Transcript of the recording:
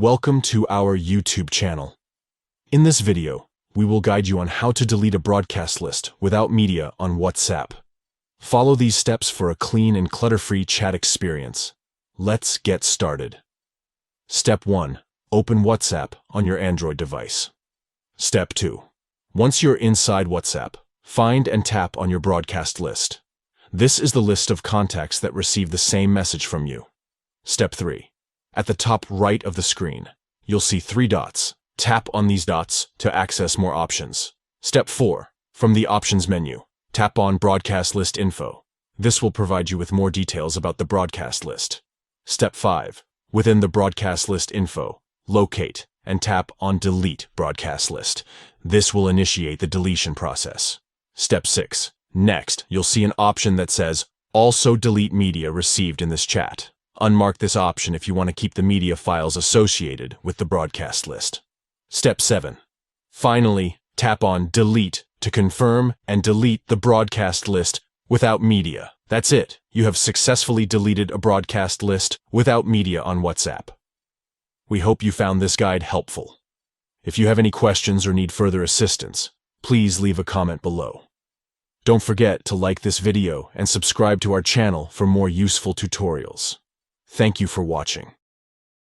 Welcome to our YouTube channel. In this video, we will guide you on how to delete a broadcast list without media on WhatsApp. Follow these steps for a clean and clutter-free chat experience. Let's get started. Step 1. Open WhatsApp on your Android device. Step 2. Once you're inside WhatsApp, find and tap on your broadcast list. This is the list of contacts that receive the same message from you. Step 3. At the top right of the screen, you'll see 3 dots. Tap on these dots to access more options. Step 4. From the Options menu, tap on Broadcast List Info. This will provide you with more details about the broadcast list. Step 5. Within the Broadcast List Info, locate and tap on Delete Broadcast List. This will initiate the deletion process. Step 6. Next, you'll see an option that says, Also delete media received in this chat. Unmark this option if you want to keep the media files associated with the broadcast list. Step 7. Finally, tap on Delete to confirm and delete the broadcast list without media. That's it. You have successfully deleted a broadcast list without media on WhatsApp. We hope you found this guide helpful. If you have any questions or need further assistance, please leave a comment below. Don't forget to like this video and subscribe to our channel for more useful tutorials. Thank you for watching.